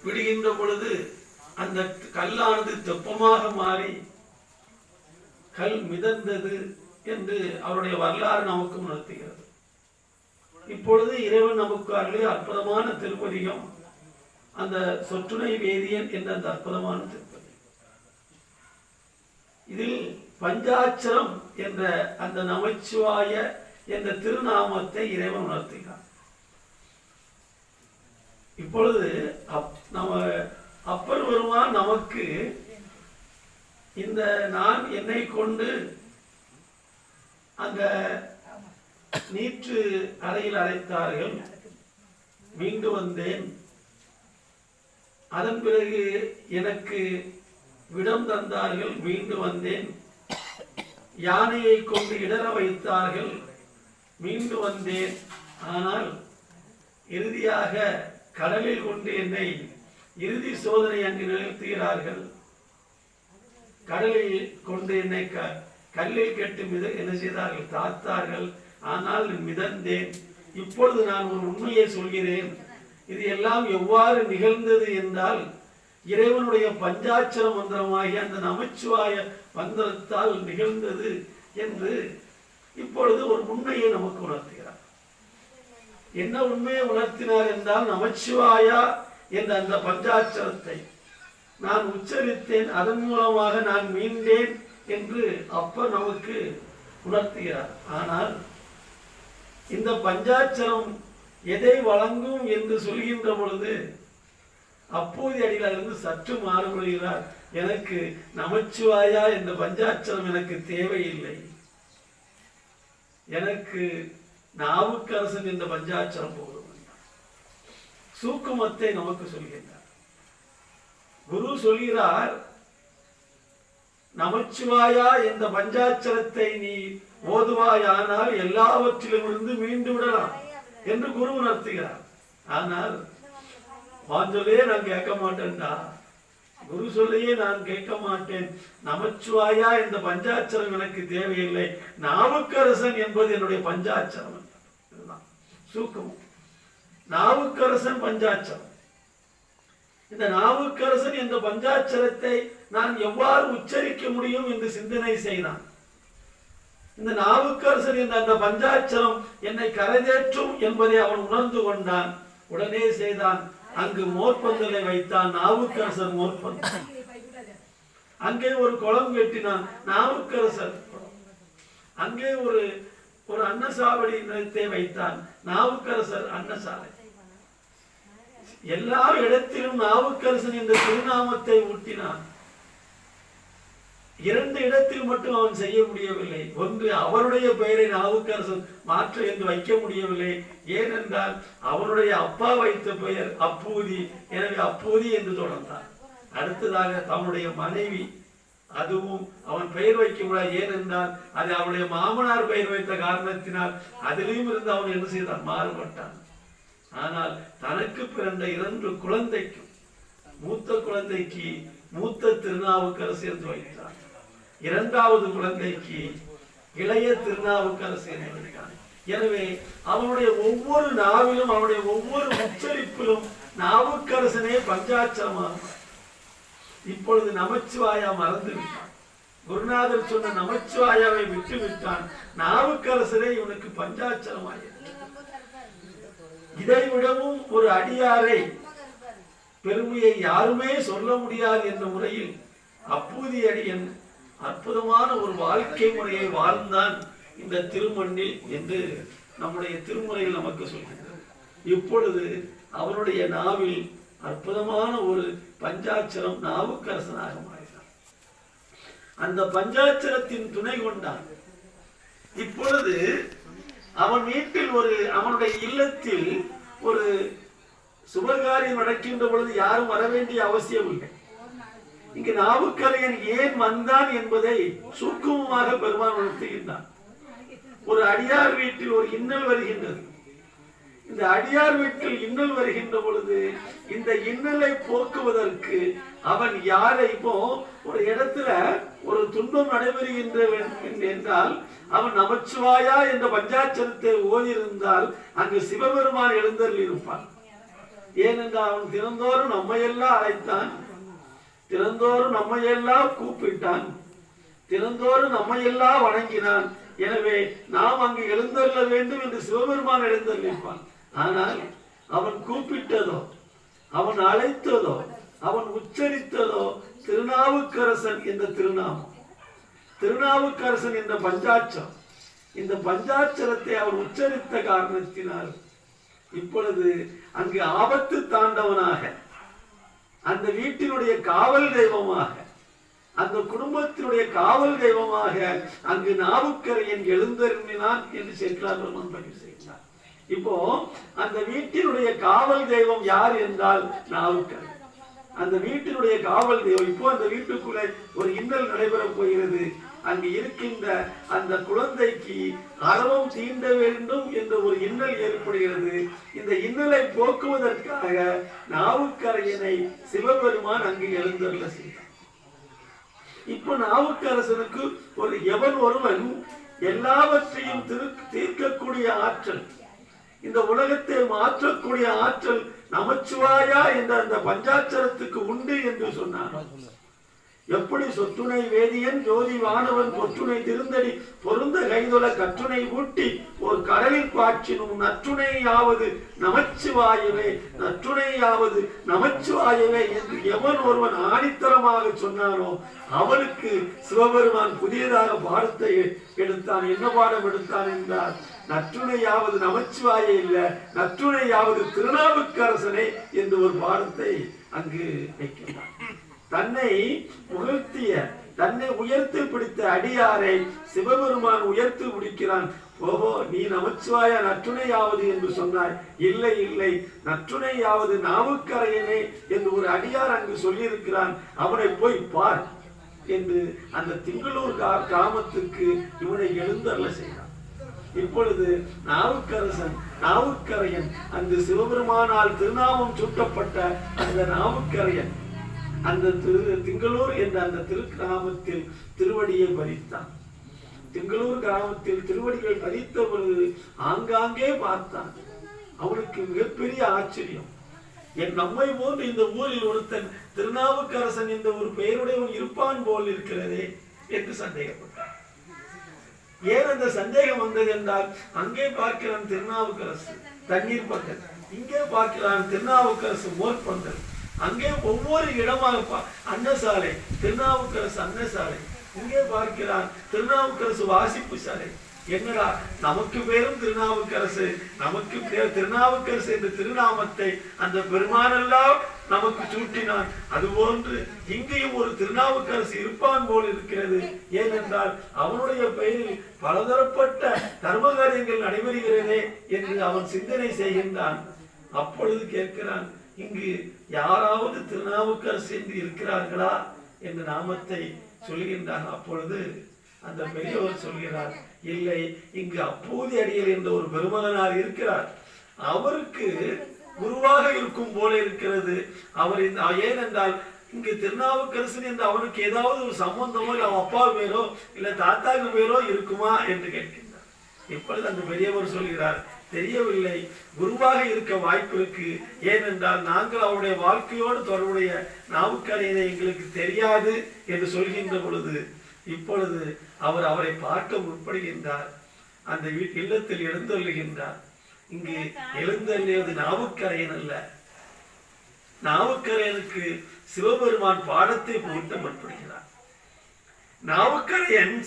விடுகின்ற பொழுது அந்த கல்லானது தெப்பமாக மாறி கல் மிதந்தது என்று அவருடைய வரலாறு நமக்கு உணர்த்துகிறது. இப்பொழுது இறைவன் நமக்கு அருளிய அற்புதமான திருப்பதிகம் அந்த சொற்றுணை வேதியன் என்ற அந்த அற்புதமான திருப்பதி. இதில் பஞ்சாட்சரம் என்ற அந்த நமச்சிவாய என்ற திருநாமத்தை இறைவன் உணர்த்துகிறார். இப்பொழுது நம்ம அப்பர் பெருமான் நமக்கு இந்த நான் என்னை கொண்டு அந்த நீற்று அறையில் அழைத்தார்கள், மீண்டு வந்தேன். அதன் பிறகு எனக்கு விடம் தந்தார்கள், மீண்டு வந்தேன். யானையை கொண்டு இடர வைத்தார்கள், மீண்டு வந்தேன். ஆனால் இறுதியாக கடலில் கொண்டு என்னை இறுதி சோதனை அங்கு நிகழ்த்துகிறார்கள். கடலில் கொண்டு என்னை கல்லில் கெட்டு என்ன செய்தார்கள், தாத்தார்கள். ஆனால் மிதந்தேன். இப்பொழுது நான் ஒரு உண்மையை சொல்கிறேன். இது எல்லாம் எவ்வாறு நிகழ்ந்தது என்றால் இறைவனுடைய பஞ்சாட்சர மந்திரமாகிய அந்த நமச்சிவாய மந்திரத்தால் நிகழ்ந்தது என்று இப்பொழுது ஒரு உண்மையை நமக்கு உணர்த்துகிறார். என்ன உண்மையை உணர்த்தினார் என்றால், நமச்சிவாயா என்ற அந்த பஞ்சாட்சரத்தை நான் உச்சரித்தேன், அதன் மூலமாக நான் மீண்டேன் என்று அப்ப நமக்கு உணர்த்துகிறார். ஆனால் இந்த பஞ்சாட்சரம் எதை வழங்கும் என்று சொல்கின்ற பொழுது அப்போது அடியிலிருந்து சற்று மாறுபடுகிறார். எனக்கு நமச்சிவாயா என்ற பஞ்சாட்சரம் எனக்கு தேவையில்லை, எனக்கு நாவுக்கரசன் என்ற பஞ்சாட்சரம் போதும். சூக்குமத்தை நமக்கு சொல்கின்றார். குரு சொல்கிறார், நமச்சிவாயா என்ற பஞ்சாட்சரத்தை நீ ஓதுவாயானால் எல்லாவற்றிலும் இருந்து மீண்டு விடலாம் என்று குரு உணர்த்துகிறார். ஆனால் வாஞ்சொல்லையே நான் கேட்க மாட்டேன்டா, குரு சொல்லையே நான் கேட்க மாட்டேன், நமச்சிவாயா என்ற பஞ்சாட்சரம் எனக்கு தேவையில்லை, நாவுக்கரசன் என்பது என்னுடைய பஞ்சாட்சரம். சூக்கமும் நாவுக்கரசன் பஞ்சாட்சரம். இந்த நாவுக்கரசன் என்ற பஞ்சாட்சரத்தை நான் எவ்வாறு உச்சரிக்க முடியும் என்று சிந்தனை செய்தான். இந்த நாவுக்கரசன் என்ற அந்த பஞ்சாட்சரம் என்னை கரைதேற்றும் என்பதை அவன் உணர்ந்து கொண்டான். உடனே செய்தான், அங்கு மோர்பந்தலை வைத்தான், நாவுக்கரசர் மோர்பந்தல். அங்கே ஒரு குளம் வெட்டினான், நாவுக்கரசர். அங்கே ஒரு அன்னசாவடி நிலத்தை வைத்தான், நாவுக்கரசர் அன்னசாலை. எல்லா இடத்திலும் நாவுக்கரசன் என்ற திருநாமத்தை ஊட்டினான். இரண்டு இடத்தில் மட்டும் அவன் செய்ய முடியவில்லை. ஒன்று, அவருடைய பெயரை நாவுக்கரசன் மாற்ற என்று வைக்க முடியவில்லை. ஏனென்றால் அவனுடைய அப்பா வைத்த பெயர் அப்பூதி, எனவே அப்பூதி என்று தொடர்ந்தான். அடுத்ததாக தன்னுடைய மனைவி, அதுவும் அவன் பெயர் வைக்க முடியாது. ஏனென்றால் அது அவனுடைய மாமனார் பெயர் வைத்த காரணத்தினால் அதிலும் இருந்து அவன் என்ன செய்தான், மாறுபட்டான். ஆனால் தனக்கு பிறந்த இரண்டு குழந்தைக்கும், மூத்த குழந்தைக்கு மூத்த திருநாவுக்கரசு என்று வைத்தான், இரண்டாவது குழந்தைக்கு இளைய திருநாவுக்கரசு என்று வைத்தான். எனவே அவனுடைய ஒவ்வொரு நாவிலும், அவனுடைய ஒவ்வொரு உச்சரிப்பிலும் நாவுக்கரசனே பஞ்சாட்சரமாக. இப்பொழுது நமச்சிவாயா மறந்து விட்டான். குருநாதர் சொன்ன நமச்சிவாயாவை விட்டு விட்டான். நாவுக்கரசரே இவனுக்கு பஞ்சாட்சரமாக. இதை விடவும் ஒரு அடியாரை பெருமையை யாருமே சொல்ல முடியாது என்ற முறையில் அப்பூதி அடியன் அற்புதமான ஒரு வாழ்க்கை முறையை வாழ்ந்தான் இந்த திருமண்ணில் என்று நம்முடைய திருமுறையில் நமக்கு சொல்கிறது. இப்பொழுது அவனுடைய நாவில் அற்புதமான ஒரு பஞ்சாட்சரம் நாவுக்கரசனாக மாறினான். அந்த பஞ்சாட்சரத்தின் துணை கொண்டான். இப்பொழுது அவன் வீட்டில் அவனுடைய இல்லத்தில் ஒரு சுபகாரியம் நடக்கின்ற பொழுது யாரும் வர வேண்டிய அவசியம் இல்லை. இங்கு நாவுக்கரையன் ஏன் வந்தான் என்பதை சூக்குமமாக பெருமான் உணர்த்துகின்றான். ஒரு அடியார் வீட்டில் ஒரு இன்னல் வருகின்றது. இந்த அடியார் வீட்டில் இன்னல் வருகின்ற பொழுது இந்த இன்னலை போக்குவதற்கு அவன் யாரை, இப்போ ஒரு இடத்துல ஒரு துன்பம் நடைபெறுகின்றவன் என்றால் அவன் நமச்சிவாயா என்ற பஞ்சாட்சரத்தை ஓதியிருந்தால் அங்கு சிவபெருமான் எழுந்தருள் இருப்பான். ஏனென்றால் அவன் தினந்தோறும் நம்மையெல்லாம் அழைத்தான், தினந்தோறும் நம்மையெல்லாம் கூப்பிட்டான், தினந்தோறும் நம்மையெல்லாம் வணங்கினான். எனவே நாம் அங்கு எழுந்தருள வேண்டும் என்று சிவபெருமான் எழுந்தருளிப்பான். ஆனால் அவன் கூப்பிட்டதோ, அவன் அழைத்ததோ, அவன் உச்சரித்ததோ திருநாவுக்கரசன் என்ற திருநாமம், திருநாவுக்கரசன் என்ற பஞ்சாட்சரம். இந்த பஞ்சாட்சரத்தை அவர் உச்சரித்த காரணத்தினால் இப்பொழுது அங்கு ஆபத்து தாண்டவனாக, அந்த வீட்டினுடைய காவல் தெய்வமாக, அந்த குடும்பத்தினுடைய காவல் தெய்வமாக அங்கு நாவுக்கரையன் எழுந்தருளினான் என்று சேக்கிழார் பெருமான் பதிவு செய்கிறார். இப்போ அந்த வீட்டினுடைய காவல் தெய்வம் யார் என்றால் நாவுக்கரை. அந்த வீட்டினுடைய காவல் தெய்வம். இப்போ அந்த வீட்டுக்குள்ளே ஒரு இன்னல் நடைபெற போகிறது. அங்கு இருக்கின்ற அந்த குழந்தைக்கு அறவம் தீண்ட வேண்டும் என்ற ஒரு இன்னல் ஏற்படுகிறது. இந்த இன்னலை போக்குவதற்காக நாவுக்கரையனை சிவபெருமான் அங்கு எழுந்தருள செய்தார். இப்போ நாவுக்கரசனுக்கு ஒரு எவன் ஒருவன் எல்லாவற்றையும் தீர்க்கக்கூடிய ஆற்றல், இந்த உலகத்தை மாற்றக்கூடிய ஆற்றல் நமச்சிவாயா என்ற அந்த பஞ்சாட்சரத்துக்கு உண்டு என்று சொன்னார். எப்படி சொற்றுணை வேதியன் ஜோதி வானவன் பொற்றுணை திருந்தடி பொருந்த கைதொல கற்றுணை ஊட்டி ஒரு கடலில் காட்சினும் நற்றுணையாவது நமச்சிவாயவே, நற்றுணையாவது நமச்சிவாயவே என்று எவன் ஒருவன் ஆணித்தரமாக சொன்னானோ அவனுக்கு சிவபெருமான் புதியதாக பாடத்தை எடுத்தான். என்ன பாடம் எடுத்தான் என்றால், நற்றுணையாவது நமச்சிவாய இல்ல, நற்றுணையாவது திருநாவுக்கரசனே என்று ஒரு பாடத்தை அங்கு வைக்கின்றான். தன்னை புகழ்த்திய, தன்னை உயர்த்தி பிடித்த அடியாரை சிவபெருமான் உயர்த்தி பிடிக்கிறான். ஓஹோ, நீ நமச்சிவாய நற்றுணையாவது என்று சொன்னாய். இல்லை இல்லை, நற்றுணையாவது நாவுக்கரையனே என்று ஒரு அடியார் அங்கு சொல்லியிருக்கிறான், அவனை போய் பார் என்று அந்த திங்களூர் கிராமத்துக்கு இவனை எழுந்தருள செய்தான். இப்பொழுது நாவுக்கரையன் அந்த சிவபெருமானால் திருநாமம் சூட்டப்பட்ட அந்த நாவுக்கரையன் அந்த திங்களூர் என்ற அந்த திருக்கிராமத்தில் திருவடியை பதித்தான். திங்களூர் கிராமத்தில் திருவடிகள் பதித்த பொழுது ஆங்காங்கே பார்த்தான். அவனுக்கு மிகப்பெரிய ஆச்சரியம். நம்மை போன்று இந்த ஊரில் ஒருத்தன் திருநாவுக்கரசன் என்ற ஒரு பெயருடையவன் இருப்பான் போல் இருக்கிறதே என்று சந்தேகப்பட்டான். ஏன் அந்த சந்தேகம் வந்தது என்றால், அங்கே பார்க்கிறான் திருநாவுக்கரசு தண்ணீர் பந்தல், இங்கே பார்க்கிறான் திருநாவுக்கரசு மோர் பந்தல், அங்கே ஒவ்வொரு இடமாக அன்னசாலை, திருநாவுக்கரசு அன்னசாலை, இங்கே பார்க்கிறான் திருநாவுக்கரசு வாசிப்பு சாலை. என்னடா, நமக்கு பேரும் திருநாவுக்கரசு, நமக்கு பேர் திருநாவுக்கரசு என்ற திருநாமத்தை அந்த பெருமானெல்லாம் நமக்கு சூட்டினான். அதுபோன்று இங்கேயும் ஒரு திருநாவுக்கரசு இருப்பான் போல் இருக்கிறது. ஏனென்றால் அவனுடைய பெயரில் பலதரப்பட்ட தர்மகாரியங்கள் நடைபெறுகிறதே என்று அவன் சிந்தனை செய்கின்றான். அப்பொழுது கேட்கிறான், இங்கு யாராவது திருநாவுக்கரசு என்று இருக்கிறார்களா என்ற நாமத்தை சொல்கின்றான். அப்பொழுது அந்த பெரியவர் சொல்கிறார், இல்லை, இங்கு அப்பூதி அடிகள் என்ற ஒரு பெருமகனார் இருக்கிறார், அவருக்கு குருவாக இருக்கும் போல இருக்கிறது. அவர் ஏனென்றால் இங்கு திருநாவுக்கரசன் என்று அவனுக்கு ஏதாவது ஒரு சம்பந்தமோ இல்லை அவன் அப்பா பேரோ இல்லை தாத்தாக்கு பேரோ இருக்குமா என்று கேட்கின்றார். இப்பொழுது அந்த பெரியவர் சொல்கிறார், தெரியவில்லை, குருவாக இருக்க வாய்ப்பு இருக்கு. ஏனென்றால் நாங்கள் அவருடைய வாழ்க்கையோடு தொடர்புடைய நாவுக்கரையனை எங்களுக்கு தெரியாது என்று சொல்கின்ற பொழுது இப்பொழுது அவர் அவரை பார்க்க முற்படுகின்றார். அந்த இல்லத்தில் எழுந்தருளுகின்றார். இங்கு எழுந்தருளியது நாவுக்கரையன் அல்ல, நாவுக்கரையனுக்கு சிவபெருமான் பாடத்தை புகட்ட முற்படுகிறார். நாவுக்கரையன்